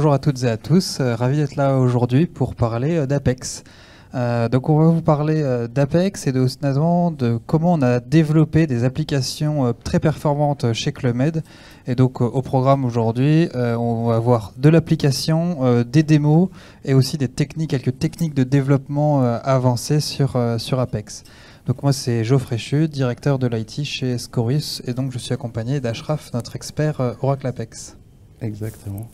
bonjour à toutes et à tous, ravi d'être là aujourd'hui pour parler d'Apex. Donc on va vous parler d'Apex et notamment de comment on a développé des applications très performantes chez Club Med. Et donc au programme aujourd'hui, on va voir de l'application, des démos et aussi des techniques, quelques techniques de développement avancées sur Apex. Donc moi c'est Geoffrey Chu, directeur de l'IT chez Scorus, et donc je suis accompagné d'Ashraf, notre expert Oracle Apex. Exactement.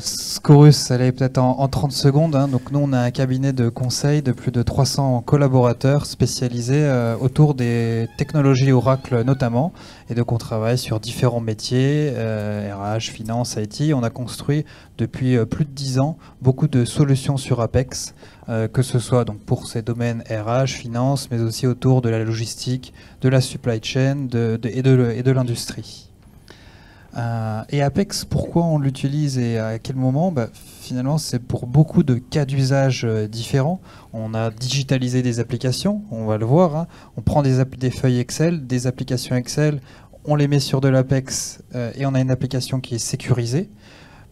Scorus, allez peut-être en 30 secondes. Donc nous on a un cabinet de conseil de plus de 300 collaborateurs spécialisés autour des technologies Oracle notamment. Et donc on travaille sur différents métiers, RH, finance, IT. On a construit depuis plus de 10 ans beaucoup de solutions sur Apex, que ce soit donc pour ces domaines RH, finance, mais aussi autour de la logistique, de la supply chain et de l'industrie. Et Apex, pourquoi on l'utilise et à quel moment? Finalement, c'est pour beaucoup de cas d'usage différents. On a digitalisé des applications, on va le voir. Hein. On prend des feuilles Excel, des applications Excel, on les met sur de l'Apex et on a une application qui est sécurisée.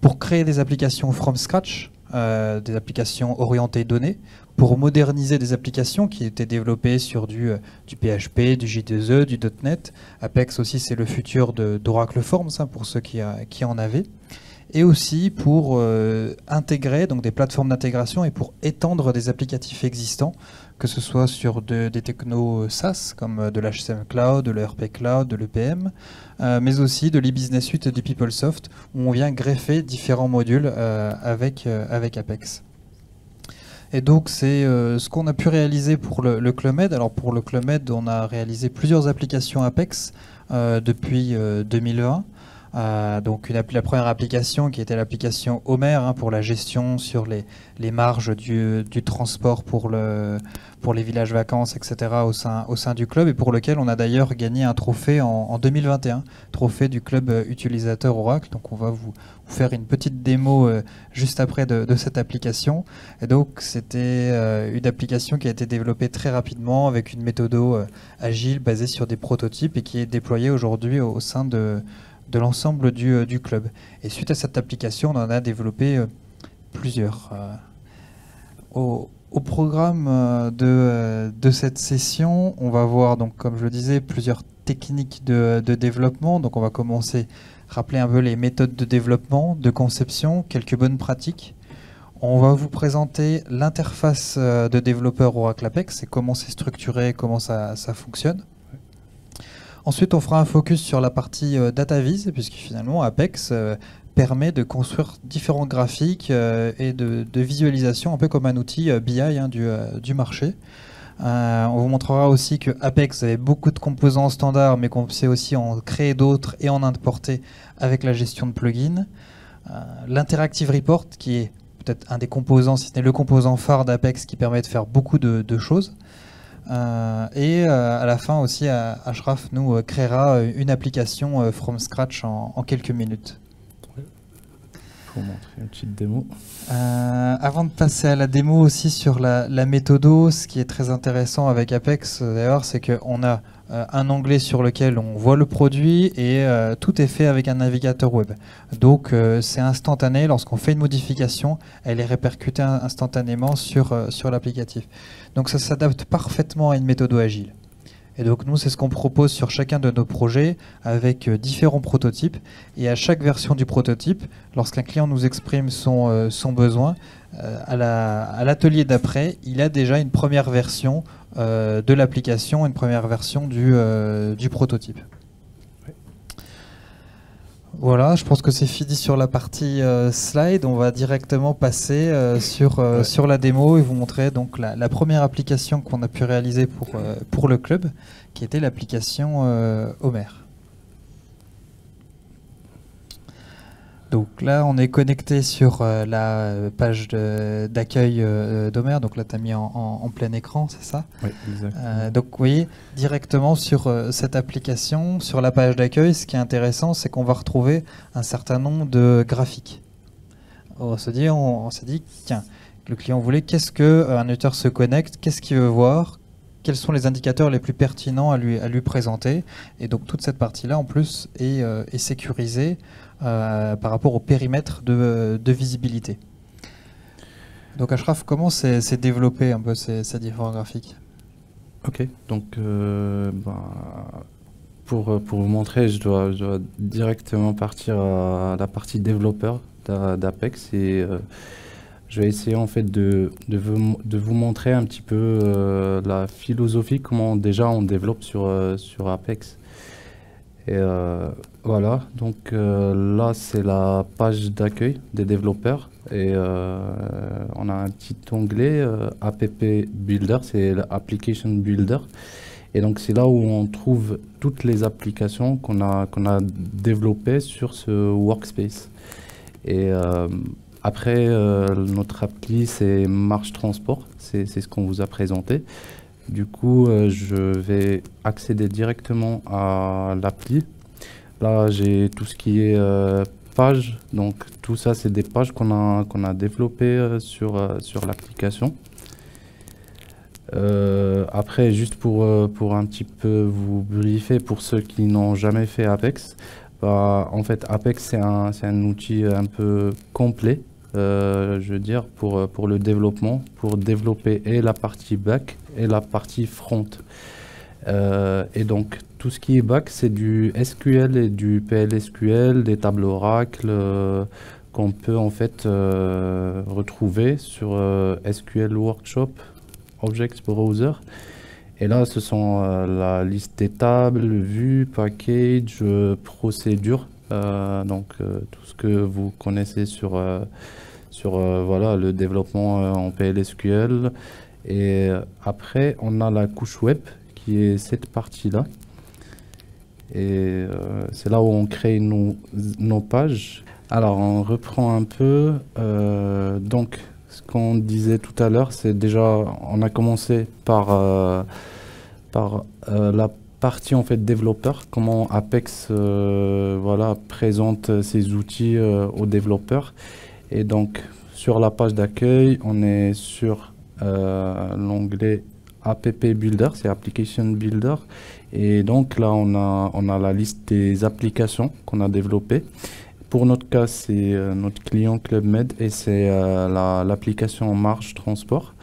Pour créer des applications from scratch, des applications orientées données, pour moderniser des applications qui étaient développées sur du PHP, du J2E, du .NET. Apex aussi, c'est le futur d'Oracle Forms, hein, pour ceux qui en avaient. Et aussi pour intégrer donc des plateformes d'intégration et pour étendre des applicatifs existants, que ce soit sur des technos SaaS, comme de l'HCM Cloud, de l'ERP Cloud, de l'EPM, mais aussi de l'e-business suite et du PeopleSoft, où on vient greffer différents modules avec Apex. Et donc c'est ce qu'on a pu réaliser pour le Club Med. Alors pour le Club Med, on a réalisé plusieurs applications Apex depuis 2020. Donc la première application qui était l'application Homer, hein, pour la gestion sur les marges du transport pour les villages vacances, etc. au sein du club, et pour lequel on a d'ailleurs gagné un trophée en 2021, trophée du club utilisateur Oracle. Donc on va vous faire une petite démo juste après de cette application. Et donc c'était une application qui a été développée très rapidement avec une méthode agile basée sur des prototypes et qui est déployée aujourd'hui au sein de l'ensemble du club. Et suite à cette application, on en a développé plusieurs. Au programme de cette session, on va voir, donc, comme je le disais, plusieurs techniques de développement. Donc on va commencer, rappeler un peu les méthodes de développement, de conception, quelques bonnes pratiques. On va vous présenter l'interface de développeur Oracle Apex et comment c'est structuré, comment ça fonctionne. Ensuite, on fera un focus sur la partie DataVis, puisque finalement, Apex permet de construire différents graphiques et de visualisation, un peu comme un outil BI, hein, du marché. On vous montrera aussi que Apex avait beaucoup de composants standards, mais qu'on sait aussi en créer d'autres et en importer avec la gestion de plugins. L'Interactive Report, qui est peut-être un des composants, si ce n'est le composant phare d'Apex, qui permet de faire beaucoup de choses. Et à la fin aussi, Ashraf nous créera une application from scratch en quelques minutes. Pour montrer une petite démo. Avant de passer à la démo aussi sur la méthodo, ce qui est très intéressant avec Apex d'ailleurs, c'est qu'on a un onglet sur lequel on voit le produit et tout est fait avec un navigateur web. Donc c'est instantané, lorsqu'on fait une modification, elle est répercutée instantanément sur l'applicatif. Donc ça s'adapte parfaitement à une méthode agile. Et donc nous, c'est ce qu'on propose sur chacun de nos projets avec différents prototypes. Et à chaque version du prototype, lorsqu'un client nous exprime son besoin, à l'atelier d'après, il a déjà une première version de l'application, une première version du prototype. Voilà, je pense que c'est fini sur la partie slide. On va directement passer sur la démo et vous montrer donc la première application qu'on a pu réaliser pour le club, qui était l'application Homer. Donc là, on est connecté sur la page d'accueil d'Homer. Donc là, tu as mis en plein écran, c'est ça? Oui, exactement. Donc vous voyez, directement sur cette application, sur la page d'accueil, ce qui est intéressant, c'est qu'on va retrouver un certain nombre de graphiques. On s'est dit, tiens, le client voulait qu'est-ce qu'un utilisateur se connecte, qu'est-ce qu'il veut voir, quels sont les indicateurs les plus pertinents à lui présenter. Et donc toute cette partie-là, en plus, est sécurisée par rapport au périmètre de visibilité. Donc Ashraf, comment s'est développé un peu ces différents graphiques? Ok, donc pour vous montrer, je dois directement partir à la partie développeur d'Apex et je vais essayer en fait de vous montrer un petit peu la philosophie, comment déjà on développe sur Apex. Et voilà, donc là c'est la page d'accueil des développeurs et on a un petit onglet App Builder, c'est l'Application Builder. Et donc c'est là où on trouve toutes les applications qu'on a développées sur ce workspace. Et après, notre appli, c'est Marche Transport, c'est ce qu'on vous a présenté. Du coup, je vais accéder directement à l'appli. Là, j'ai tout ce qui est page. Donc, tout ça, c'est des pages qu'on a développées sur l'application. Après, juste pour un petit peu vous briefer, pour ceux qui n'ont jamais fait Apex, en fait, Apex, c'est un outil un peu complet. Je veux dire, pour le développement, pour développer et la partie back et la partie front. Et donc, tout ce qui est back, c'est du SQL et du PLSQL, des tables Oracle qu'on peut en fait retrouver sur SQL Workshop, Objects Browser. Et là, ce sont la liste des tables, vues, package, procédures. Donc, tout ce que vous connaissez sur voilà, le développement en PLSQL. Et après, on a la couche web qui est cette partie-là. Et c'est là où on crée nos pages. Alors, on reprend un peu. Donc, ce qu'on disait tout à l'heure, c'est déjà, on a commencé par la partie en fait développeur, comment Apex voilà, présente ses outils aux développeurs. Et donc sur la page d'accueil, on est sur l'onglet App Builder, c'est Application Builder. Et donc là, on a la liste des applications qu'on a développées. Pour notre cas, c'est notre client Club Med et c'est l'application Marche Transport.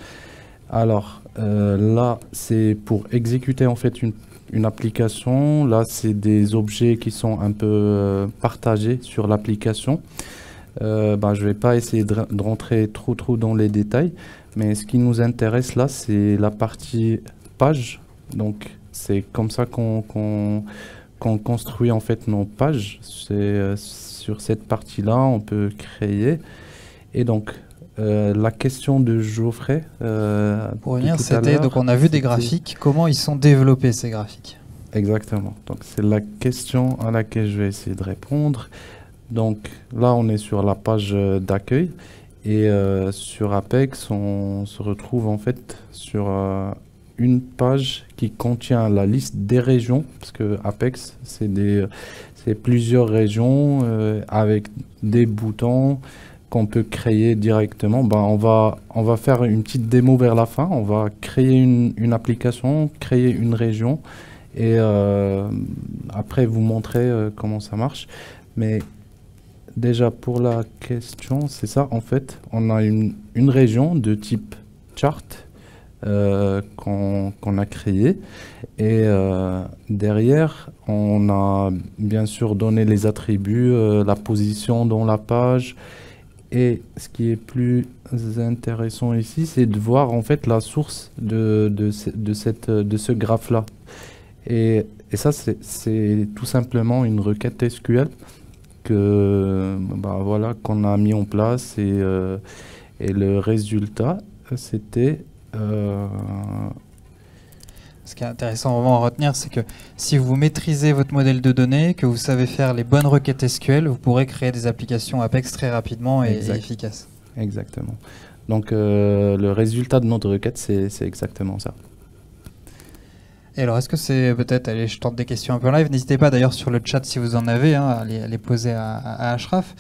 Alors là, c'est pour exécuter en fait une application. Là, c'est des objets qui sont un peu partagés sur l'application. Je vais pas essayer de rentrer trop dans les détails, mais ce qui nous intéresse là, c'est la partie page. Donc, c'est comme ça qu'on construit en fait nos pages. C'est sur cette partie-là, on peut créer. Et donc, la question de Geoffrey. Pour revenir, c'était donc on a vu des graphiques. Comment ils sont développés ces graphiques? Exactement. Donc c'est la question à laquelle je vais essayer de répondre. Donc là, on est sur la page d'accueil et sur Apex, on se retrouve en fait sur une page qui contient la liste des régions, parce que Apex, c'est plusieurs régions avec des boutons qu'on peut créer directement. On va faire une petite démo vers la fin. On va créer une application, créer une région et après vous montrer comment ça marche. Mais déjà pour la question, c'est ça en fait. On a une région de type chart qu'on a créée et derrière on a bien sûr donné les attributs, la position dans la page. Et ce qui est plus intéressant ici, c'est de voir en fait la source de ce graphe-là. Et ça, c'est tout simplement une requête SQL voilà, qu'on a mis en place. Et le résultat, c'était... Ce qui est intéressant vraiment à retenir, c'est que si vous maîtrisez votre modèle de données, que vous savez faire les bonnes requêtes SQL, vous pourrez créer des applications Apex très rapidement et efficaces. Exactement. Donc le résultat de notre requête, c'est exactement ça. Et alors, est-ce que c'est peut-être, allez, je tente des questions un peu en live, n'hésitez pas d'ailleurs sur le chat si vous en avez, à les poser à Ashraf.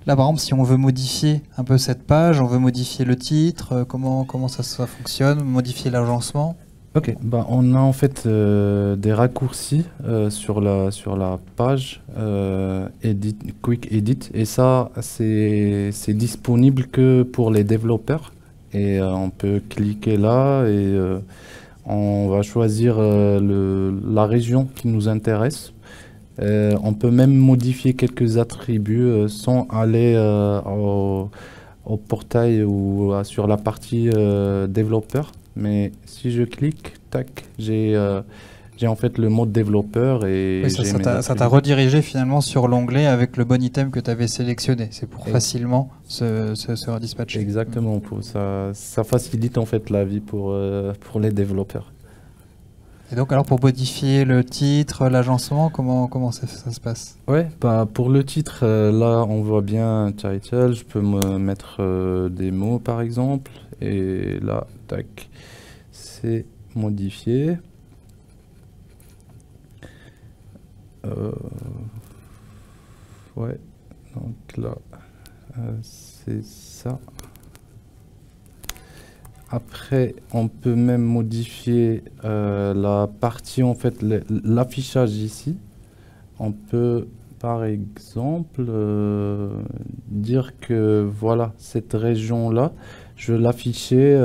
Là, par exemple, si on veut modifier un peu cette page, on veut modifier le titre, comment ça fonctionne, modifier l'agencement? Ok, bah, on a en fait des raccourcis sur la page edit, Quick Edit, et ça c'est disponible que pour les développeurs, et on peut cliquer là et on va choisir la région qui nous intéresse. On peut même modifier quelques attributs sans aller au portail ou sur la partie développeur. Mais si je clique, tac, j'ai en fait le mode développeur et Oui, j'ai mes ça t'a attributs. redirigé finalement sur l'onglet avec le bon item que tu avais sélectionné. C'est pour Et- facilement se redispatcher. Exactement, ça facilite en fait la vie pour les développeurs. Et donc alors pour modifier le titre, l'agencement, comment ça se passe? Ouais, bah, pour le titre, là on voit bien title, je peux me mettre des mots par exemple, et là, tac, c'est modifié. Euh, ouais, donc là, c'est ça. Après, on peut même modifier la partie, en fait, l'affichage ici. On peut, par exemple, dire que, voilà, cette région-là, je vais l'afficher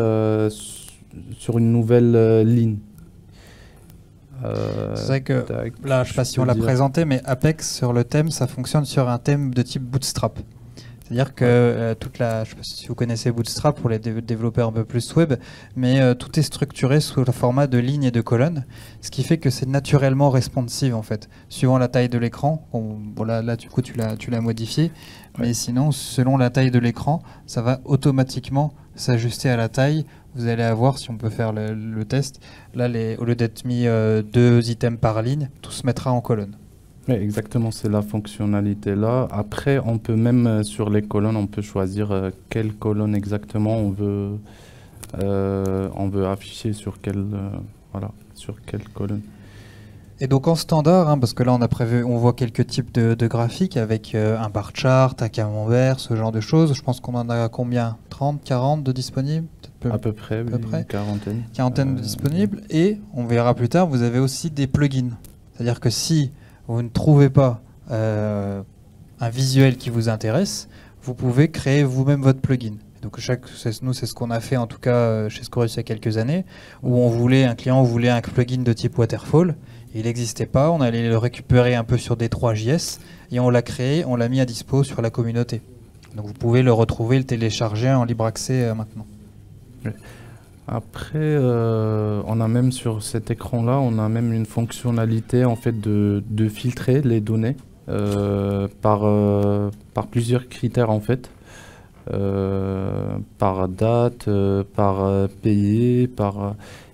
sur une nouvelle ligne. C'est vrai que Tac, là, je sais pas si peux on l'a dire- présenté, mais Apex sur le thème, ça fonctionne sur un thème de type Bootstrap. C'est-à-dire que Ouais. je sais pas si vous connaissez Bootstrap pour les développeurs un peu plus web, mais tout est structuré sous le format de lignes et de colonnes, ce qui fait que c'est naturellement responsive en fait, suivant la taille de l'écran. Bon, là, du coup tu l'as modifié, Ouais. mais sinon selon la taille de l'écran, ça va automatiquement s'ajuster à la taille. Vous allez avoir, si on peut faire le test, là au lieu d'être mis 2 items par ligne, tout se mettra en colonne. Ouais, exactement, c'est la fonctionnalité là. Après, on peut même sur les colonnes, on peut choisir quelle colonne exactement on veut afficher sur voilà, sur quelle colonne. Et donc en standard, hein, parce que là on voit quelques types de graphiques avec un bar chart, un camembert, ce genre de choses. Je pense qu'on en a combien? 30, 40 de disponibles? Peut-être À peu près, oui, peu près. une quarantaine. Quarantaine de disponibles. Et on verra plus tard, vous avez aussi des plugins. C'est-à-dire que si vous ne trouvez pas un visuel qui vous intéresse, vous pouvez créer vous-même votre plugin. Donc nous, c'est ce qu'on a fait en tout cas chez Scorus il y a quelques années, où un client voulait un plugin de type waterfall. Il n'existait pas, on allait le récupérer un peu sur D3JS et on l'a créé, on l'a mis à dispo sur la communauté. Donc vous pouvez le retrouver, le télécharger en libre accès maintenant. Après, on a même sur cet écran-là, on a même une fonctionnalité en fait de filtrer les données par plusieurs critères en fait. Par date, par pays,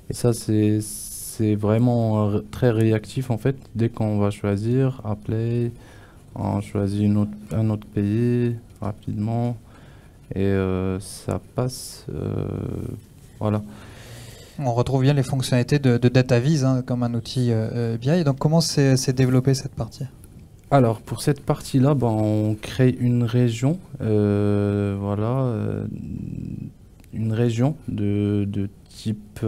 et ça c'est vraiment très réactif en fait. Dès qu'on va choisir apply, on choisit un autre pays rapidement et ça passe. Voilà. On retrouve bien les fonctionnalités de DataVis hein, comme un outil BI. Donc comment s'est développée cette partie? Alors pour cette partie-là, ben, on crée une région, voilà, une région de type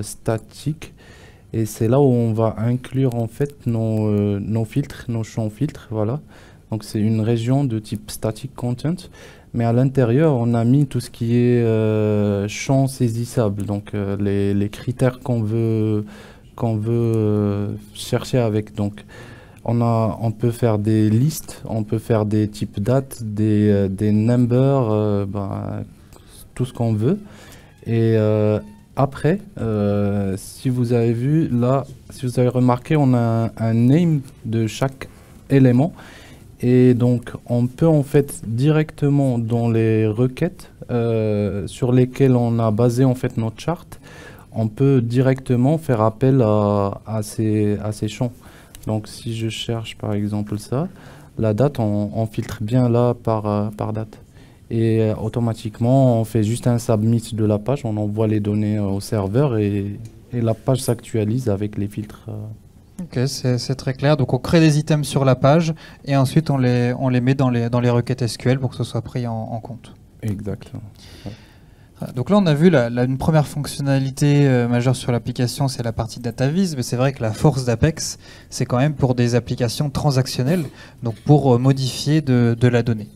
statique, et c'est là où on va inclure en fait nos filtres, nos champs filtres, voilà. Donc c'est une région de type static content, mais à l'intérieur on a mis tout ce qui est champ saisissable, donc les critères qu'on veut chercher avec. Donc on peut faire des listes, on peut faire des types dates, des numbers, tout ce qu'on veut. Et après, si vous avez vu là, si vous avez remarqué, on a un name de chaque élément. Et donc, on peut en fait directement dans les requêtes sur lesquelles on a basé en fait notre charte, on peut directement faire appel à ces champs. Donc si je cherche par exemple ça, la date, on filtre bien là par date. Et automatiquement, on fait juste un submit de la page, on envoie les données au serveur et la page s'actualise avec les filtres. Ok, c'est très clair. Donc on crée des items sur la page et ensuite on les met dans les requêtes SQL pour que ce soit pris en compte. Exactement. Ouais. Donc là, on a vu une première fonctionnalité majeure sur l'application, c'est la partie DataVis, mais c'est vrai que la force d'Apex, c'est quand même pour des applications transactionnelles, donc pour modifier de la donnée.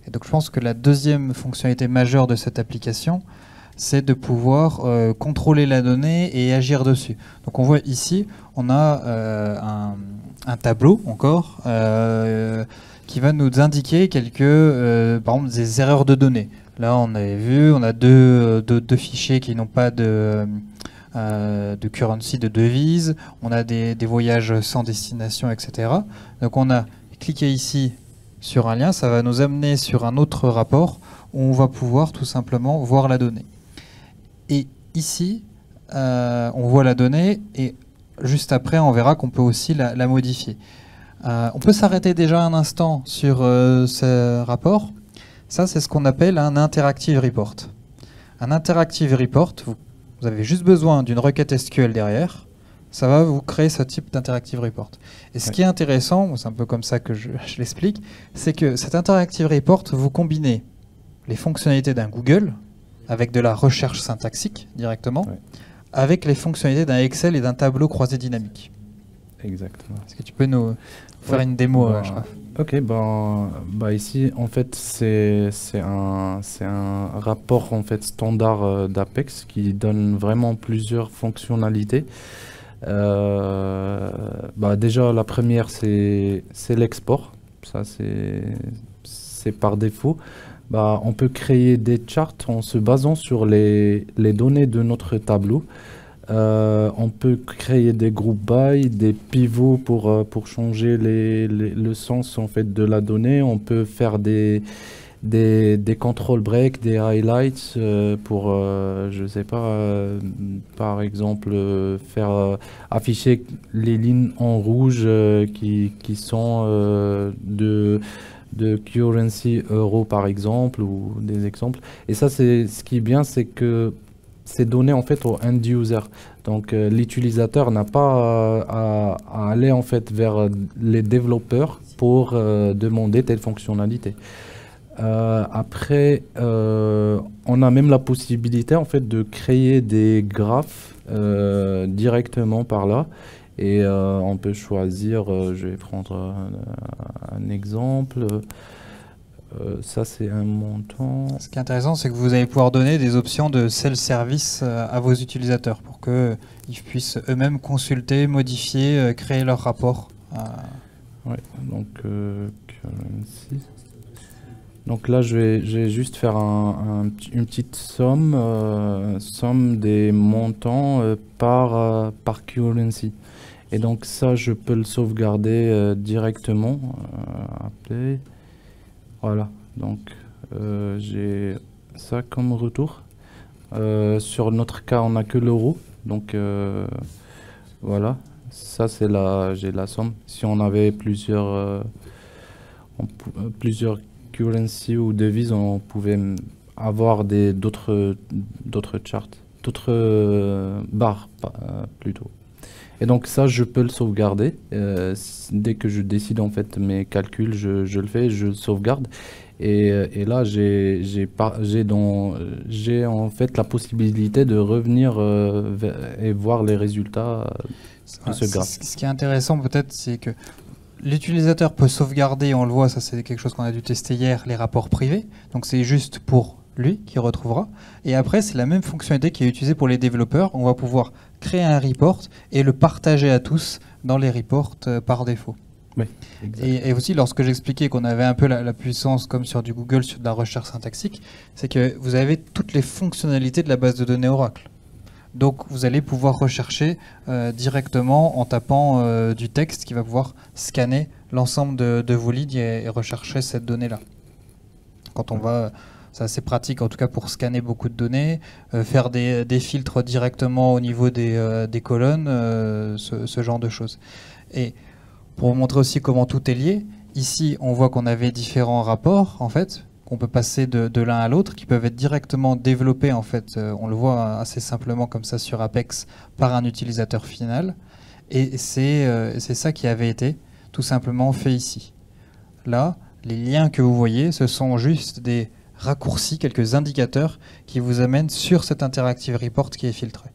Et donc je pense que la deuxième fonctionnalité majeure de cette application, c'est de pouvoir contrôler la donnée et agir dessus. Donc on voit ici, on a un tableau encore qui va nous indiquer quelques, par exemple, des erreurs de données. Là, on avait vu, on a deux fichiers qui n'ont pas de currency, de devise. On a des voyages sans destination, etc. Donc on a cliqué ici sur un lien, ça va nous amener sur un autre rapport où on va pouvoir tout simplement voir la donnée. Et ici, on voit la donnée et juste après, on verra qu'on peut aussi la modifier. On peut s'arrêter déjà un instant sur ce rapport. Ça, c'est ce qu'on appelle un interactive report. Un interactive report, vous avez juste besoin d'une requête SQL derrière. Ça va vous créer ce type d'interactive report. Et ce qui est intéressant, c'est un peu comme ça que je l'explique, c'est que cet interactive report, vous combinez les fonctionnalités d'un Google avec de la recherche syntaxique directement, avec les fonctionnalités d'un Excel et d'un tableau croisé dynamique. Exactement. Est-ce que tu peux nous faire une démo, Ashraf ? Ok, ici en fait c'est un rapport en fait standard d'Apex qui donne vraiment plusieurs fonctionnalités. Déjà la première c'est l'export, ça c'est par défaut. On peut créer des charts en se basant sur les données de notre tableau. On peut créer des group by, des pivots pour changer le sens en fait de la donnée. On peut faire des control breaks, des highlights pour, je sais pas, par exemple, faire afficher les lignes en rouge qui sont de currency euro par exemple, ou des exemples. Et ça, ce qui est bien, c'est que c'est donné en fait au end user. Donc l'utilisateur n'a pas à aller en fait vers les développeurs pour demander telle fonctionnalité. Après, on a même la possibilité en fait de créer des graphes directement par là. Et on peut choisir, je vais prendre un exemple. Ça, c'est un montant. Ce qui est intéressant, c'est que vous allez pouvoir donner des options de self-service à vos utilisateurs pour qu'ils puissent eux-mêmes consulter, modifier, créer leur rapport. Ouais, donc currency. Donc là, je vais juste faire une petite somme des montants par currency. Et donc ça, je peux le sauvegarder directement. Appeler. Voilà, donc j'ai ça comme retour. Sur notre cas, on n'a que l'euro. Donc voilà, ça c'est j'ai la somme. Si on avait plusieurs currency ou devises, on pouvait avoir d'autres charts, d'autres barres plutôt. Et donc ça, je peux le sauvegarder. Dès que je décide en fait mes calculs, je le fais, je le sauvegarde. Et là, j'ai en fait la possibilité de revenir et voir les résultats de ce graphe. Ce qui est intéressant peut-être, c'est que l'utilisateur peut sauvegarder, on le voit, ça c'est quelque chose qu'on a dû tester hier, les rapports privés. Donc c'est juste pour lui qui retrouvera. Et après, c'est la même fonctionnalité qui est utilisée pour les développeurs. On va pouvoir créer un report et le partager à tous dans les reports par défaut. Oui, et aussi, lorsque j'expliquais qu'on avait un peu la puissance comme sur du Google, sur de la recherche syntaxique, c'est que vous avez toutes les fonctionnalités de la base de données Oracle. Donc vous allez pouvoir rechercher directement en tapant du texte qui va pouvoir scanner l'ensemble de vos leads et rechercher cette donnée-là. Quand on va... C'est assez pratique en tout cas pour scanner beaucoup de données, faire des filtres directement au niveau des colonnes, ce genre de choses. Et pour vous montrer aussi comment tout est lié, ici on voit qu'on avait différents rapports en fait, qu'on peut passer de l'un à l'autre, qui peuvent être directement développés en fait, on le voit assez simplement comme ça sur Apex par un utilisateur final. Et c'est ça qui avait été tout simplement fait ici. Là, les liens que vous voyez, ce sont juste des raccourcis, quelques indicateurs qui vous amènent sur cet Interactive Report qui est filtré.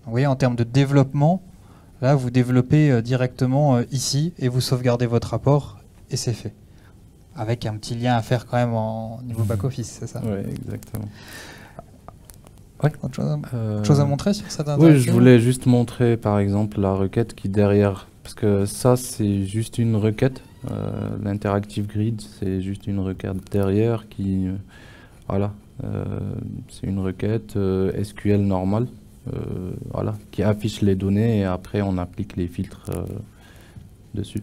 Vous voyez, en termes de développement, là, vous développez directement ici et vous sauvegardez votre rapport et c'est fait. Avec un petit lien à faire quand même au niveau back-office, c'est ça? Oui, exactement. Ouais. Autre chose à montrer sur cette Oui, je voulais juste montrer par exemple la requête qui est derrière, parce que ça c'est juste une requête, l'interactive grid c'est juste une requête derrière qui, voilà, c'est une requête SQL normale, voilà, qui affiche les données et après on applique les filtres dessus.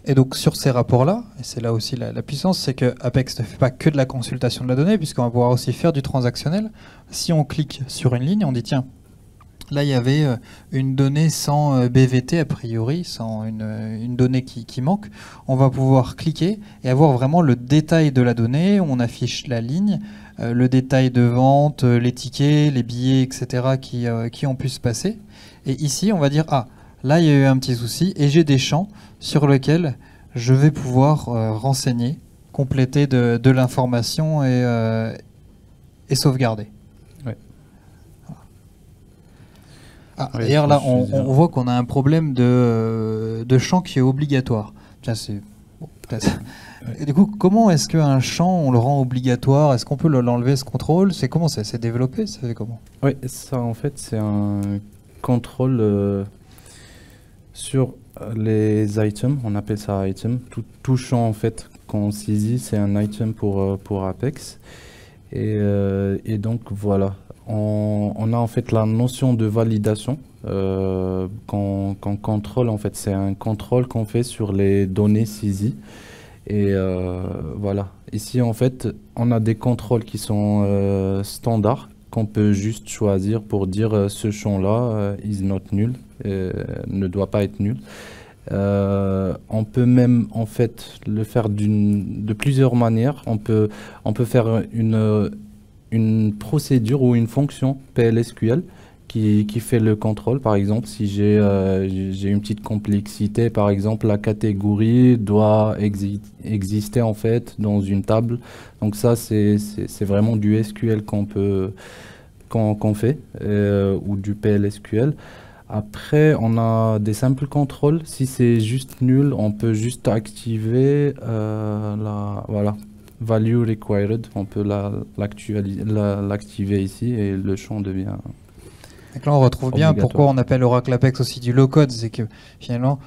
Et donc sur ces rapports-là, et c'est là aussi la puissance, c'est que Apex ne fait pas que de la consultation de la donnée, puisqu'on va pouvoir aussi faire du transactionnel. Si on clique sur une ligne, on dit tiens, là il y avait une donnée sans BVT a priori, sans une donnée qui manque, on va pouvoir cliquer et avoir vraiment le détail de la donnée, on affiche la ligne, le détail de vente, les tickets, les billets, etc. qui ont pu se passer. Et ici on va dire ah, là il y a eu un petit souci et j'ai des champs sur lesquels je vais pouvoir renseigner, compléter de l'information et sauvegarder. Ouais. Ah, ouais, d'ailleurs là on voit qu'on a un problème de champ qui est obligatoire. Tiens, c'est bon, peut-être. Et du coup, comment est-ce qu'un champ on le rend obligatoire? Est-ce qu'on peut l'enlever ce contrôle? C'est comment ça s'est développé? Ça fait comment? Oui, ça en fait c'est un contrôle sur les items, on appelle ça item. Tout champ en fait qu'on saisit, c'est un item pour Apex. Et donc voilà, on a en fait la notion de validation qu'on contrôle. En fait, c'est un contrôle qu'on fait sur les données saisies. Et voilà, ici en fait, on a des contrôles qui sont standards qu'on peut juste choisir pour dire ce champ-là is not nul, ne doit pas être nul. On peut même en fait le faire de plusieurs manières. On peut faire une procédure ou une fonction PLSQL qui fait le contrôle. Par exemple, si j'ai une petite complexité, par exemple la catégorie doit exister en fait dans une table. Donc ça c'est vraiment du SQL qu'on fait ou du PLSQL. Après, on a des simples contrôles. Si c'est juste nul, on peut juste activer voilà, value required. On peut l'activer ici et le champ devient. Donc là, on retrouve bien pourquoi on appelle Oracle Apex aussi du low-code. C'est que finalement,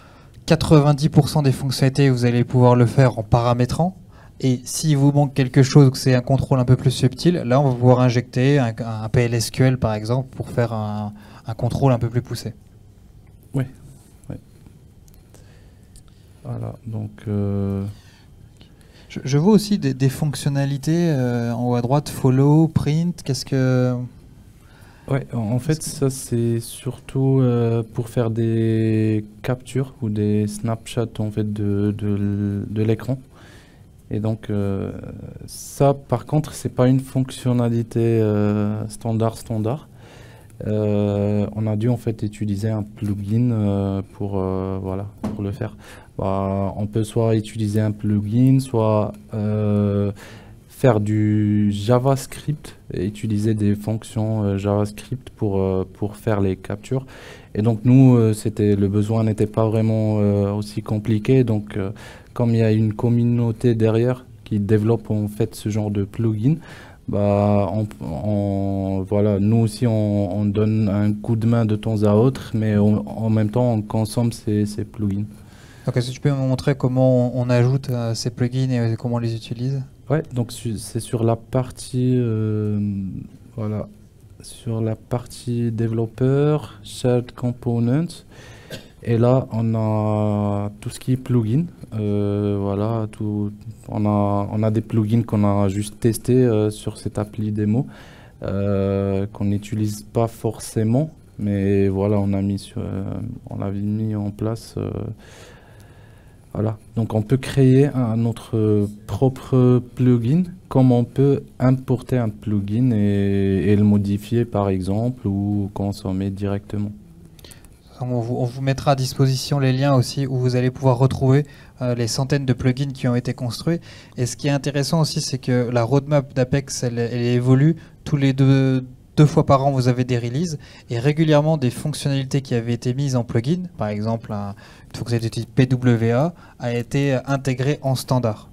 90% des fonctionnalités, vous allez pouvoir le faire en paramétrant. Et s'il vous manque quelque chose, que c'est un contrôle un peu plus subtil, là, on va pouvoir injecter un PLSQL, par exemple, pour faire un contrôle un peu plus poussé. Oui. Voilà, donc... Je vois aussi des fonctionnalités en haut à droite, follow, print, qu'est-ce que... Ouais, en fait, ça c'est surtout pour faire des captures ou des snapshots en fait de l'écran. Et donc ça, par contre, c'est pas une fonctionnalité standard. On a dû en fait utiliser un plugin pour le faire. On peut soit utiliser un plugin, soit faire du JavaScript et utiliser des fonctions JavaScript pour faire les captures. Et donc nous, le besoin n'était pas vraiment aussi compliqué. Donc comme il y a une communauté derrière qui développe en fait ce genre de plugin, voilà, nous aussi on donne un coup de main de temps à autre, mais en même temps on consomme ces plugins. Donc est-ce que tu peux me montrer comment on ajoute ces plugins et comment on les utilise? Ouais, donc c'est sur la partie sur la partie développeur, shared components, et là on a tout ce qui est plugin. Voilà, on a des plugins qu'on a juste testé sur cette appli démo, qu'on n'utilise pas forcément, mais voilà, on l'avait mis en place. Voilà. Donc on peut créer notre propre plugin, comme on peut importer un plugin et le modifier par exemple ou consommer directement. On vous mettra à disposition les liens aussi où vous allez pouvoir retrouver les centaines de plugins qui ont été construits. Et ce qui est intéressant aussi, c'est que la roadmap d'Apex, elle évolue tous les deux fois par an. Vous avez des releases et régulièrement des fonctionnalités qui avaient été mises en plugin, par exemple une fonctionnalité PWA, a été intégrée en standard.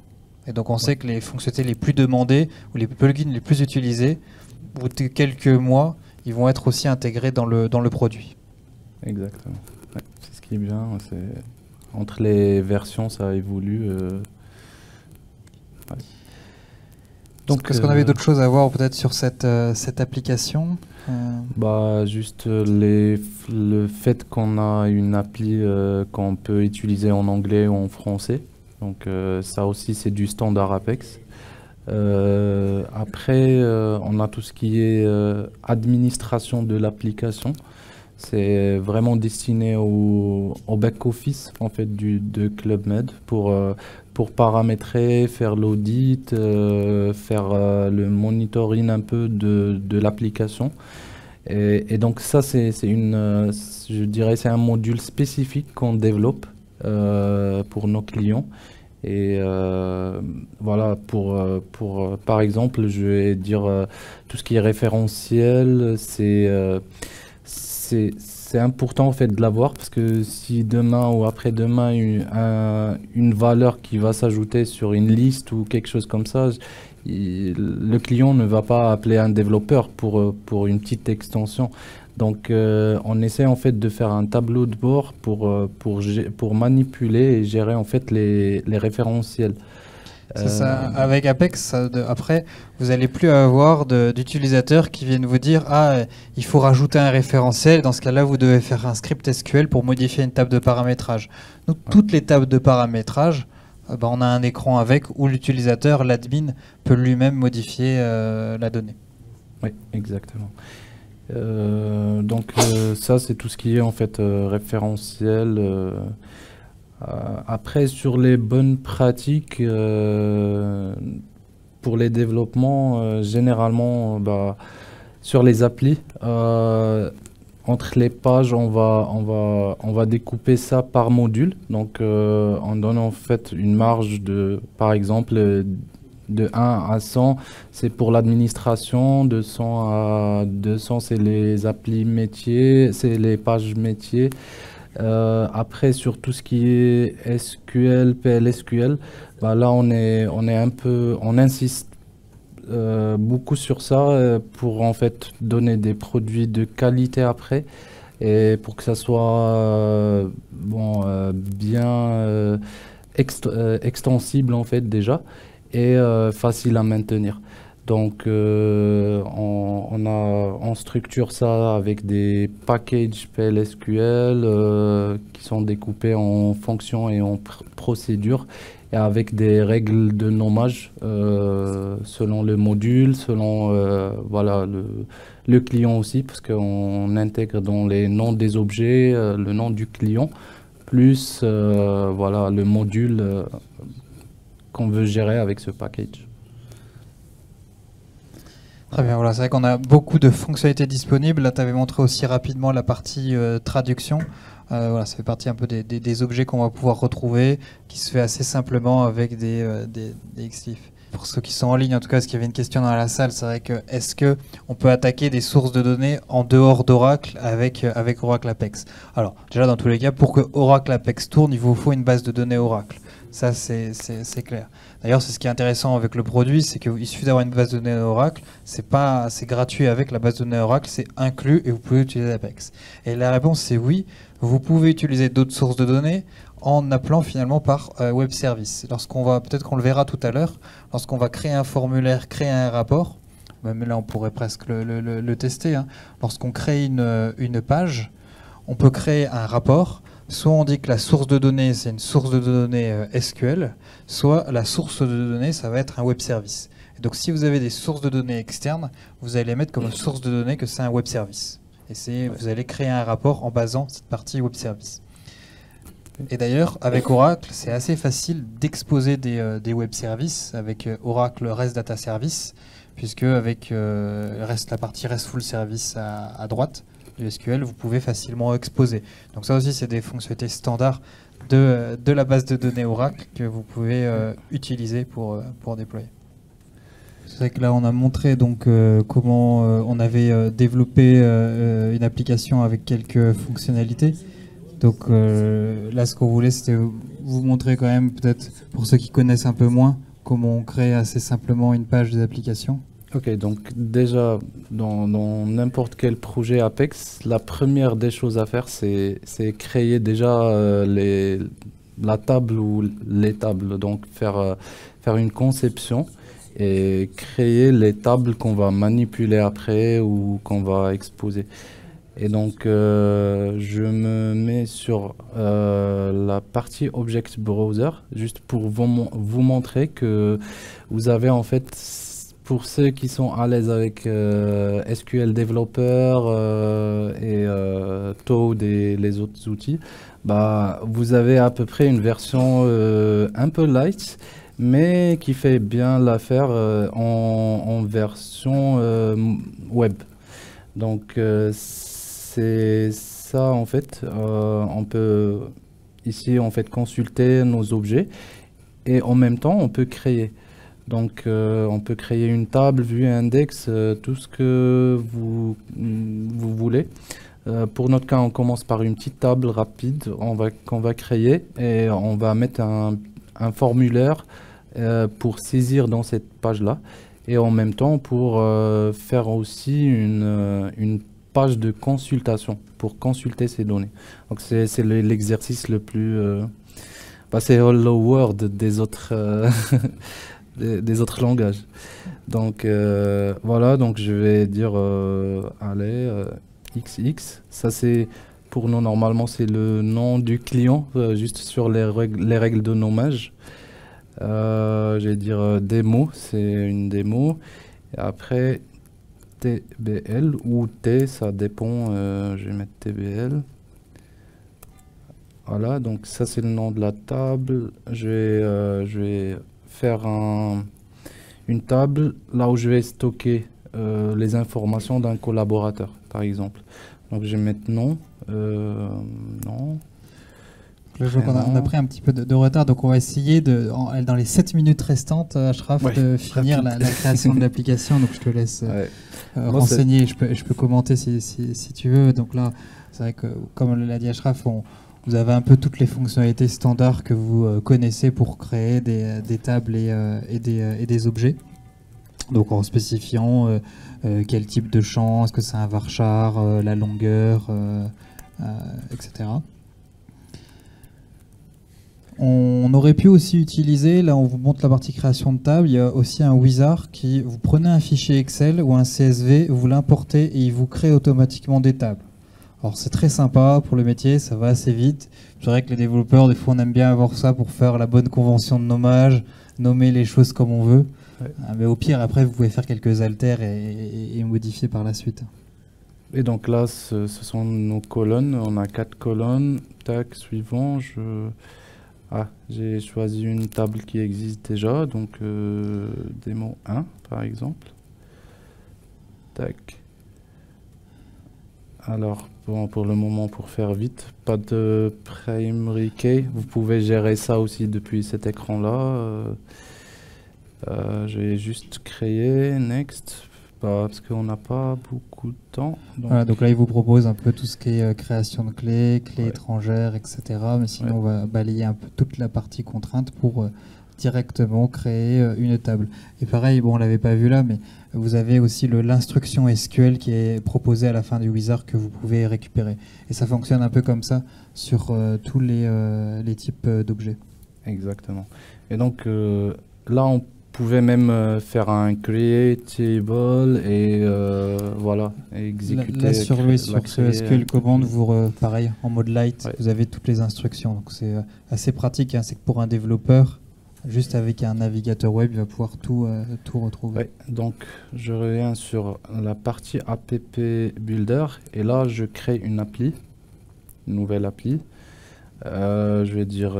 Et donc on sait que les fonctionnalités les plus demandées ou les plugins les plus utilisés, au bout de quelques mois, ils vont être aussi intégrés dans le produit. Exactement. Ouais, c'est ce qui est bien. Entre les versions, ça évolue. Ouais. Donc, est-ce qu'on avait d'autres choses à voir peut-être sur cette application Bah, juste le fait qu'on a une appli qu'on peut utiliser en anglais ou en français. Donc ça aussi, c'est du standard Apex. Après, on a tout ce qui est administration de l'application. C'est vraiment destiné au back-office en fait, de Club Med pour paramétrer, faire l'audit, faire le monitoring un peu de l'application. Et donc ça, je dirais, c'est un module spécifique qu'on développe pour nos clients. Et voilà, par exemple, je vais dire tout ce qui est référentiel, c'est important en fait de l'avoir parce que si demain ou après-demain une valeur qui va s'ajouter sur une liste ou quelque chose comme ça, le client ne va pas appeler un développeur pour une petite extension. Donc on essaie en fait de faire un tableau de bord pour manipuler et gérer en fait les référentiels. C'est ça. Avec Apex, après, vous n'allez plus avoir d'utilisateurs qui viennent vous dire il faut rajouter un référentiel. Dans ce cas-là, vous devez faire un script SQL pour modifier une table de paramétrage. Donc, toutes les tables de paramétrage, on a un écran avec où l'utilisateur, l'admin, peut lui-même modifier la donnée. Oui, exactement. Donc, ça, c'est tout ce qui est en fait référentiel. Après, sur les bonnes pratiques pour les développements, généralement, sur les applis, entre les pages, on va découper ça par module. Donc, on donne en fait une marge par exemple, de 1 à 100, c'est pour l'administration, de 100 à 200, c'est les applis métiers, c'est les pages métiers. Après, sur tout ce qui est SQL, PLSQL, là on insiste beaucoup sur ça pour en fait donner des produits de qualité après et pour que ça soit bien extensible en fait déjà et facile à maintenir. Donc on structure ça avec des packages PLSQL qui sont découpés en fonctions et en procédures et avec des règles de nommage selon le module, selon voilà, le client aussi, parce qu'on intègre dans les noms des objets le nom du client, plus voilà, le module qu'on veut gérer avec ce package. Très bien, voilà, c'est vrai qu'on a beaucoup de fonctionnalités disponibles. Là, tu avais montré aussi rapidement la partie traduction. Voilà, ça fait partie un peu des objets qu'on va pouvoir retrouver, qui se fait assez simplement avec des XLIF. Pour ceux qui sont en ligne, en tout cas, parce qu'il y avait une question dans la salle, c'est vrai que est-ce qu'on peut attaquer des sources de données en dehors d'Oracle avec Oracle Apex? Alors, déjà, dans tous les cas, pour que Oracle Apex tourne, il vous faut une base de données Oracle. Ça, c'est clair. D'ailleurs, c'est ce qui est intéressant avec le produit, c'est qu'il suffit d'avoir une base de données Oracle. C'est gratuit avec la base de données Oracle, c'est inclus et vous pouvez utiliser Apex. Et la réponse, c'est oui. Vous pouvez utiliser d'autres sources de données en appelant finalement par web service. Peut-être qu'on le verra tout à l'heure, lorsqu'on va créer un formulaire, créer un rapport, même là on pourrait presque le tester, hein. Lorsqu'on crée une page, on peut créer un rapport. Soit on dit que la source de données, c'est une source de données SQL, soit la source de données, ça va être un web service. Et donc si vous avez des sources de données externes, vous allez mettre comme source de données que c'est un web service. Et vous allez créer un rapport en basant cette partie web service. Et d'ailleurs, avec Oracle, c'est assez facile d'exposer des web services avec Oracle REST Data Service, puisque avec la partie RESTful Service à droite du SQL, vous pouvez facilement exposer. Donc ça aussi, c'est des fonctionnalités standards de la base de données Oracle que vous pouvez utiliser pour déployer. C'est vrai que là, on a montré donc comment on avait développé une application avec quelques fonctionnalités. Donc là, ce qu'on voulait, c'était vous montrer quand même, peut-être pour ceux qui connaissent un peu moins, comment on crée assez simplement une page des applications. Ok, donc déjà, dans n'importe quel projet Apex, la première des choses à faire, c'est créer déjà la table ou les tables. Donc faire une conception et créer les tables qu'on va manipuler après ou qu'on va exposer. Et donc, je me mets sur la partie Object Browser, juste pour vous montrer que vous avez en fait, pour ceux qui sont à l'aise avec SQL Developer et Toad et les autres outils, bah, vous avez à peu près une version un peu light, mais qui fait bien l'affaire en version web. Donc, c'est ça en fait. On peut ici en fait consulter nos objets et en même temps on peut créer. Donc on peut créer une table, vue, index, tout ce que vous voulez. Pour notre cas, on commence par une petite table rapide qu'on va créer et on va mettre un formulaire pour saisir dans cette page-là et en même temps pour faire aussi une page de consultation pour consulter ces données. Donc c'est l'exercice le plus... c'est Hello World des autres, des autres langages. Donc voilà, donc je vais dire allez, XX. Ça c'est pour nous, normalement, c'est le nom du client, juste sur les règles de nommage. Je vais dire démo, c'est une démo. Et après... TBL ou T, ça dépend, je vais mettre TBL. Voilà, donc ça c'est le nom de la table. Je vais faire une table là où je vais stocker les informations d'un collaborateur, par exemple. Donc je vais mettre nom, non. Là, je vois qu'on a pris un petit peu de retard, donc on va essayer dans les 7 minutes restantes, Ashraf, de finir la création de l'application. Donc je te laisse renseigner, je peux commenter si tu veux. Donc là, c'est vrai que, comme l'a dit Ashraf, vous avez un peu toutes les fonctionnalités standards que vous connaissez pour créer des tables et des objets. Donc en spécifiant quel type de champ, est-ce que c'est un varchar, la longueur, etc. On aurait pu aussi utiliser, là on vous montre la partie création de table, il y a aussi un wizard qui, vous prenez un fichier Excel ou un CSV, vous l'importez et il vous crée automatiquement des tables. Alors c'est très sympa pour le métier, ça va assez vite. C'est vrai que les développeurs, des fois on aime bien avoir ça pour faire la bonne convention de nommage, nommer les choses comme on veut. Ouais. Mais au pire, après vous pouvez faire quelques alters et modifier par la suite. Et donc là, ce sont nos colonnes, on a 4 colonnes. Tac, suivant, j'ai choisi une table qui existe déjà, donc démo 1 par exemple. Tac. Alors, bon, pour le moment, pour faire vite, pas de primary key. Vous pouvez gérer ça aussi depuis cet écran-là. Je vais juste créer next, parce qu'on n'a pas beaucoup de temps. Donc... Voilà, donc là, il vous propose un peu tout ce qui est création de clés étrangères, etc. Mais sinon, on va balayer un peu toute la partie contrainte pour directement créer une table. Et pareil, bon, on l'avait pas vu là, mais vous avez aussi l'instruction SQL qui est proposée à la fin du wizard que vous pouvez récupérer. Et ça fonctionne un peu comme ça sur tous les types d'objets. Exactement. Et donc là, on pouvait même faire un creatable et voilà, et exécuter. Là sur ce SQL commande, pareil, en mode light, vous avez toutes les instructions. Donc c'est assez pratique, hein. C'est que pour un développeur, juste avec un navigateur web, il va pouvoir tout retrouver. Ouais, donc je reviens sur la partie app builder et là je crée une appli, une nouvelle appli. Je vais dire,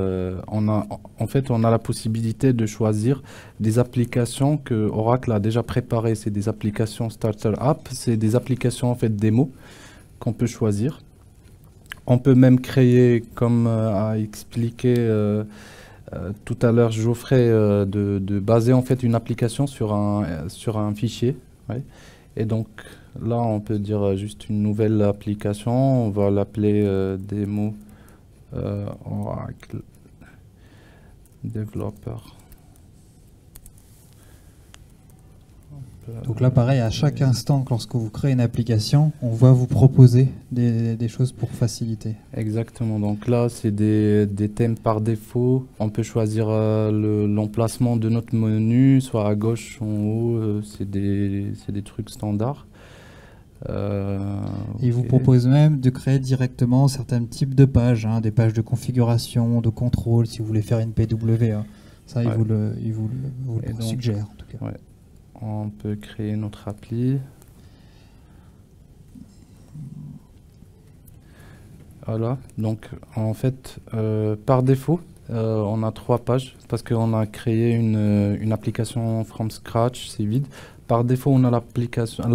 on a la possibilité de choisir des applications que Oracle a déjà préparées. C'est des applications starter app, c'est des applications en fait démo qu'on peut choisir. on peut même créer, comme a expliqué tout à l'heure Geoffrey, de baser en fait une application sur un fichier. Ouais. Et donc là, on peut dire juste une nouvelle application. On va l'appeler démo Oracle Developer. Donc là, pareil, à chaque instant, lorsque vous créez une application, on va vous proposer des choses pour faciliter. Exactement. Donc là, c'est des thèmes par défaut. On peut choisir l'emplacement de notre menu, soit à gauche, en haut. C'est des trucs standards. Il vous propose même de créer directement certains types de pages, hein, des pages de configuration, de contrôle, si vous voulez faire une PWA. Ça, ouais. il vous le suggère, en tout cas. Ouais. On peut créer notre appli. Voilà, donc en fait, par défaut, on a 3 pages parce qu'on a créé une application from scratch, c'est vide. Par défaut, on a la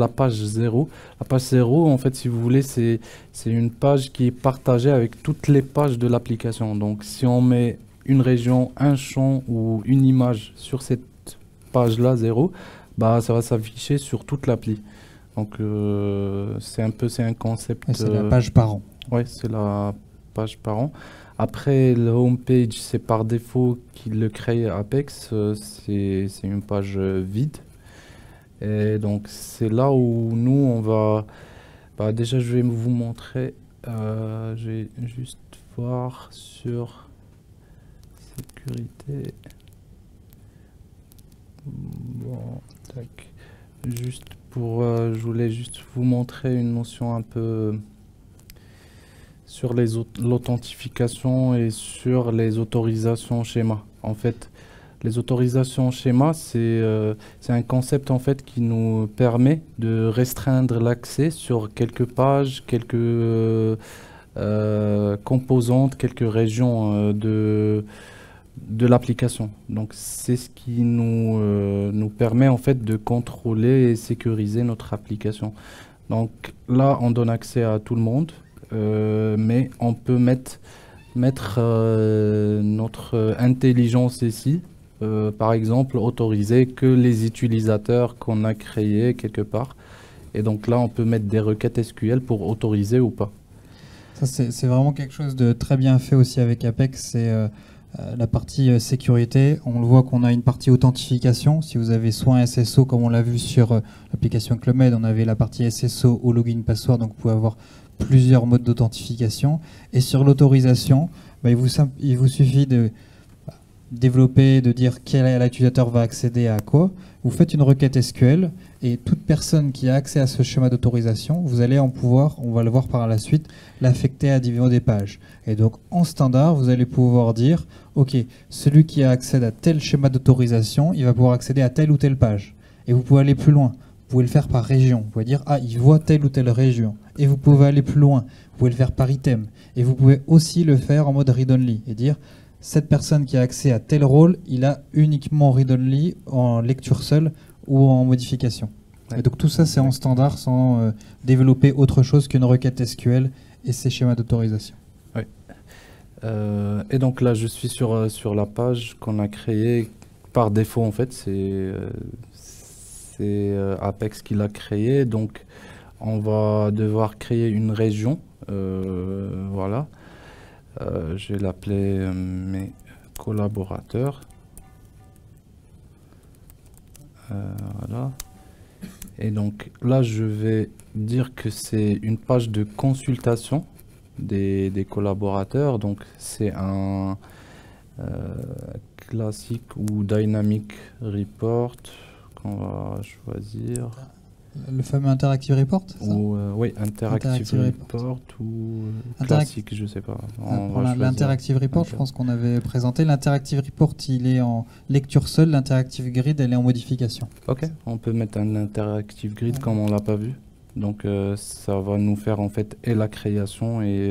page 0. La page 0, en fait, si vous voulez, c'est une page qui est partagée avec toutes les pages de l'application. Donc, si on met une région, un champ ou une image sur cette page-là, 0, bah, ça va s'afficher sur toute l'appli. Donc, c'est un concept... c'est la page par an. Oui, c'est la page par an. Après, le homepage, c'est par défaut qu'il le crée Apex. C'est une page vide. Et donc, c'est là où nous, on va... Bah, déjà, je vais vous montrer. Je vais juste voir sur sécurité. Bon, tac. Juste pour... je voulais juste vous montrer une notion un peu... sur l'authentification et sur les autorisations schéma. En fait, les autorisations schéma, c'est un concept en fait qui nous permet de restreindre l'accès sur quelques pages, quelques composantes, quelques régions de l'application. Donc c'est ce qui nous permet en fait de contrôler et sécuriser notre application. Donc là, on donne accès à tout le monde. Mais on peut mettre notre intelligence ici, par exemple, autoriser que les utilisateurs qu'on a créés quelque part. Et donc là, on peut mettre des requêtes SQL pour autoriser ou pas. Ça, c'est vraiment quelque chose de très bien fait aussi avec Apex. C'est la partie sécurité. On le voit qu'on a une partie authentification. Si vous avez soit un SSO, comme on l'a vu sur l'application CLUMED, on avait la partie SSO au login password, donc vous pouvez avoir plusieurs modes d'authentification. Et sur l'autorisation, bah, il vous suffit de développer, de dire quel utilisateur va accéder à quoi. Vous faites une requête SQL et toute personne qui a accès à ce schéma d'autorisation, vous allez en pouvoir, on va le voir par la suite, l'affecter à des pages. Et donc en standard, vous allez pouvoir dire, ok, celui qui a accès à tel schéma d'autorisation, il va pouvoir accéder à telle ou telle page. Et vous pouvez aller plus loin. Vous pouvez le faire par région. Vous pouvez dire, ah, il voit telle ou telle région. Et vous pouvez aller plus loin. Vous pouvez le faire par item. Et vous pouvez aussi le faire en mode read-only. Et dire, cette personne qui a accès à tel rôle, il a uniquement read-only en lecture seule ou en modification. Ouais. Et donc tout ça, c'est en standard sans développer autre chose qu'une requête SQL et ses schémas d'autorisation. Oui. Et donc là, je suis sur la page qu'on a créée par défaut, en fait. C'est Apex qui l'a créé, donc on va devoir créer une région, voilà. Je vais l'appeler mes collaborateurs. Voilà. Et donc là, je vais dire que c'est une page de consultation des collaborateurs. Donc c'est un classique ou dynamic report qu'on va choisir. Le fameux Interactive Report, ou, oui, Interactive Report ou classique, je ne sais pas. L'Interactive Report, je pense qu'on avait présenté. L'Interactive Report, il est en lecture seule. L'Interactive Grid, elle est en modification. Ok, on peut mettre un Interactive Grid comme on ne l'a pas vu. Donc ça va nous faire en fait et la création et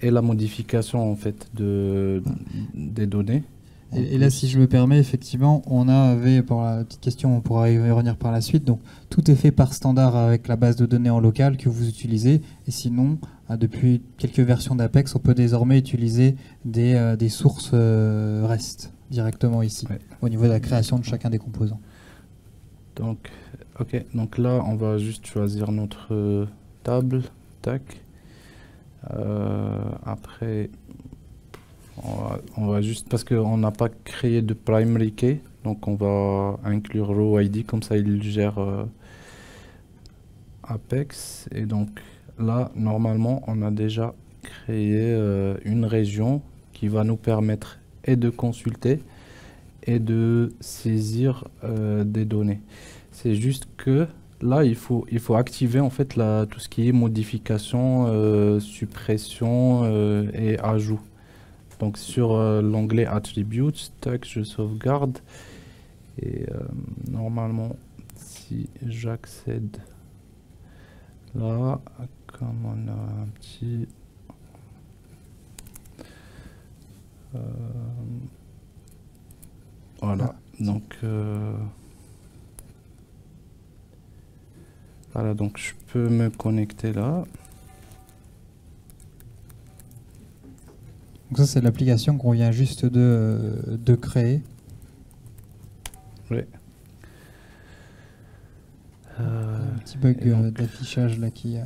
la modification en fait des données. Et là, si je me permets, effectivement, on avait, pour la petite question, on pourra y revenir par la suite, donc tout est fait par standard avec la base de données en local que vous utilisez, et sinon, depuis quelques versions d'Apex, on peut désormais utiliser des sources REST directement ici, au niveau de la création de chacun des composants. Donc, ok, donc là, on va juste choisir notre table, tac. Après, on va juste, parce qu'on n'a pas créé de primary key, donc on va inclure row ID, comme ça il gère Apex. Et donc là, normalement, on a déjà créé une région qui va nous permettre et de consulter et de saisir des données. C'est juste que là, il faut activer en fait tout ce qui est modification, suppression et ajout. Donc sur l'onglet Attributes, tac, je sauvegarde. Et normalement, si j'accède là, comme on a un petit... voilà, donc... voilà, donc je peux me connecter là. Donc ça, c'est l'application qu'on vient juste de créer. Oui. Un petit bug d'affichage là qui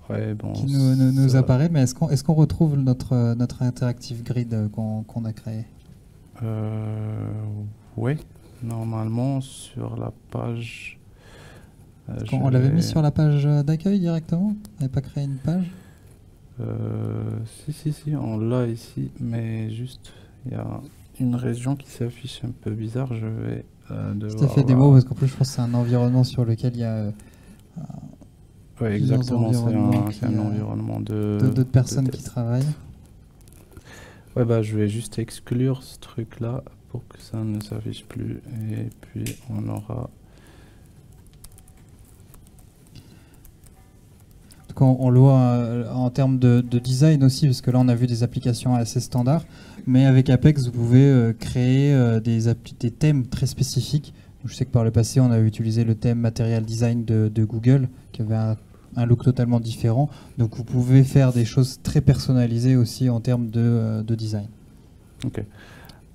bon, nous apparaît, mais est-ce qu'on retrouve notre interactive grid qu'on a créé? Oui, normalement sur la page... on l'avait mis sur la page d'accueil directement? On n'avait pas créé une page? Si, on l'a ici, mais juste, il y a une région qui s'affiche un peu bizarre, je vais devoir... Tout à fait démo, parce qu'en plus je pense que c'est un environnement sur lequel il y a... oui, exactement, c'est un environnement d'autres personnes qui travaillent. Ouais, bah je vais juste exclure ce truc-là pour que ça ne s'affiche plus, et puis on aura... On le voit en termes de design aussi, parce que là on a vu des applications assez standards, mais avec Apex vous pouvez créer des thèmes très spécifiques. Je sais que par le passé on a utilisé le thème Material Design de Google, qui avait un look totalement différent. Donc vous pouvez faire des choses très personnalisées aussi en termes de design. Ok.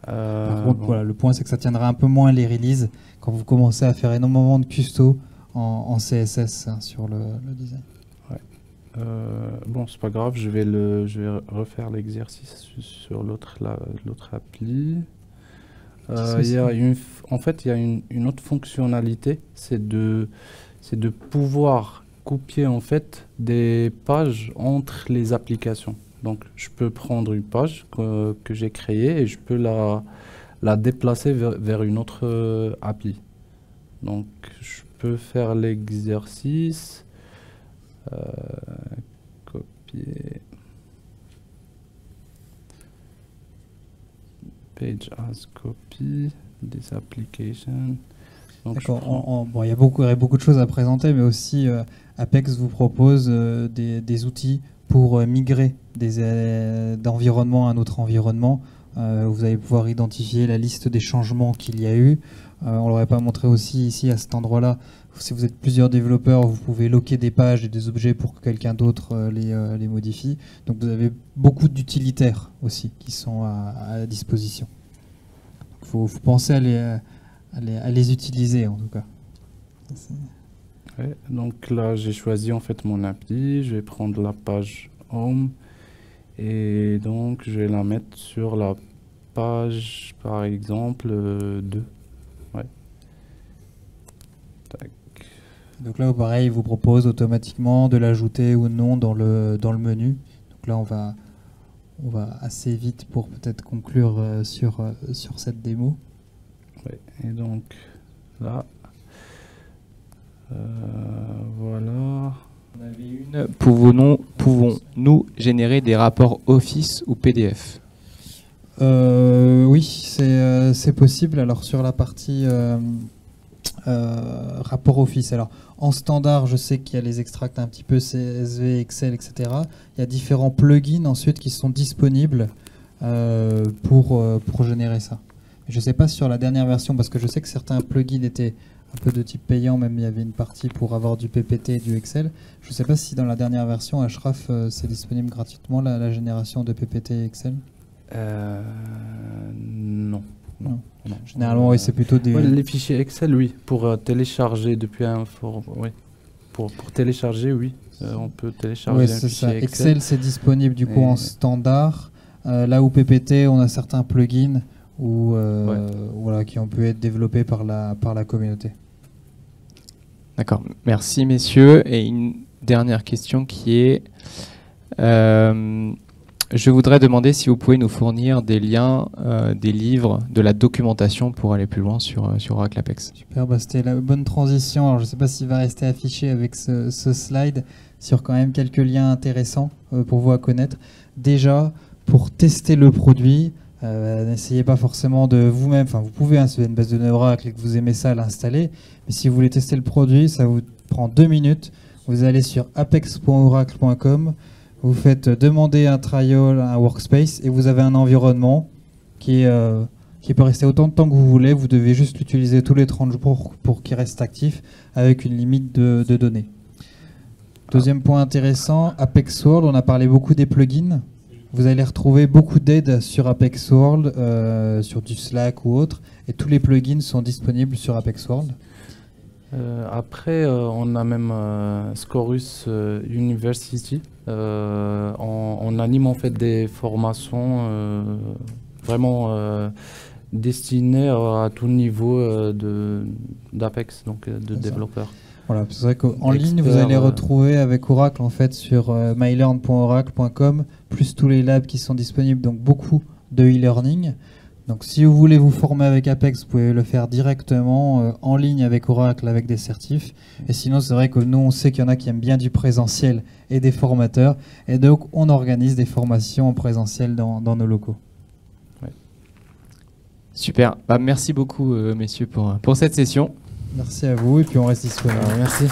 Par contre, voilà, le point c'est que ça tiendra un peu moins les releases quand vous commencez à faire énormément de custo en CSS sur le design. Bon, c'est pas grave, je vais refaire l'exercice sur l'autre appli. En fait, il y a une autre fonctionnalité, c'est de pouvoir copier en fait des pages entre les applications. Donc, je peux prendre une page que j'ai créée et je peux la déplacer vers une autre appli. Donc, je peux faire l'exercice. Copier page as copy this application. D'accord. Bon, il y aurait beaucoup de choses à présenter, mais aussi Apex vous propose des outils pour migrer d'environnement à un autre environnement. Vous allez pouvoir identifier la liste des changements qu'il y a eu. On ne l'aurait pas montré aussi ici à cet endroit-là. Si vous êtes plusieurs développeurs, vous pouvez locker des pages et des objets pour que quelqu'un d'autre les modifie. Donc vous avez beaucoup d'utilitaires aussi qui sont à disposition. Il faut penser à les utiliser en tout cas. Ouais, donc là j'ai choisi en fait mon appli, je vais prendre la page Home et donc je vais la mettre sur la page par exemple 2. Ouais. Tac. Donc là, pareil, il vous propose automatiquement de l'ajouter ou non dans le menu. Donc là, on va assez vite pour peut-être conclure sur cette démo. Ouais. Et donc là, voilà. On avait une. Pouvons-nous générer des rapports Office ou PDF? Oui, c'est possible. Alors sur la partie rapport Office, alors en standard, je sais qu'il y a les extracts un petit peu CSV, Excel, etc. Il y a différents plugins ensuite qui sont disponibles pour générer ça. Je ne sais pas sur la dernière version, parce que je sais que certains plugins étaient un peu de type payant, même il y avait une partie pour avoir du PPT et du Excel. Je ne sais pas si dans la dernière version, Ashraf, c'est disponible gratuitement, la génération de PPT et Excel. Non. Généralement, oui, c'est plutôt des... Ouais, les fichiers Excel, oui. Pour télécharger depuis un forum, oui. Pour télécharger, oui. On peut télécharger un c'est fichier ça. Excel. Excel, c'est disponible du coup en standard. Là où PPT, on a certains plugins voilà, qui ont pu être développés par la communauté. D'accord, merci messieurs. Et une dernière question qui est, je voudrais demander si vous pouvez nous fournir des liens, des livres, de la documentation pour aller plus loin sur Oracle Apex. Super, c'était la bonne transition. Alors, je ne sais pas s'il va rester affiché avec ce slide sur quand même quelques liens intéressants pour vous à connaître. Déjà, pour tester le produit, n'essayez pas forcément de vous-même, enfin vous pouvez, hein, si vous avez une base de données Oracle et que vous aimez ça, l'installer, mais si vous voulez tester le produit, ça vous prend 2 minutes. Vous allez sur apex.oracle.com, vous faites demander un trial, un workspace, et vous avez un environnement qui peut rester autant de temps que vous voulez. Vous devez juste l'utiliser tous les 30 jours pour qu'il reste actif, avec une limite de données. Deuxième point intéressant, Apex World, on a parlé beaucoup des plugins. Vous allez retrouver beaucoup d'aides sur Apex World, sur du Slack ou autre, et tous les plugins sont disponibles sur Apex World. Après, on a même Scorus University. On anime en fait des formations vraiment destinées à tout niveau d'Apex, donc de développeurs. Voilà, c'est vrai qu'en ligne, vous allez retrouver avec Oracle en fait sur mylearn.oracle.com, plus tous les labs qui sont disponibles, donc beaucoup de e-learning. Donc si vous voulez vous former avec Apex, vous pouvez le faire directement en ligne avec Oracle, avec des certifs. Et sinon, c'est vrai que nous, on sait qu'il y en a qui aiment bien du présentiel et des formateurs. Et donc, on organise des formations en présentiel dans nos locaux. Ouais. Super. Merci beaucoup, messieurs, pour cette session. Merci à vous et puis on reste disponible. Merci.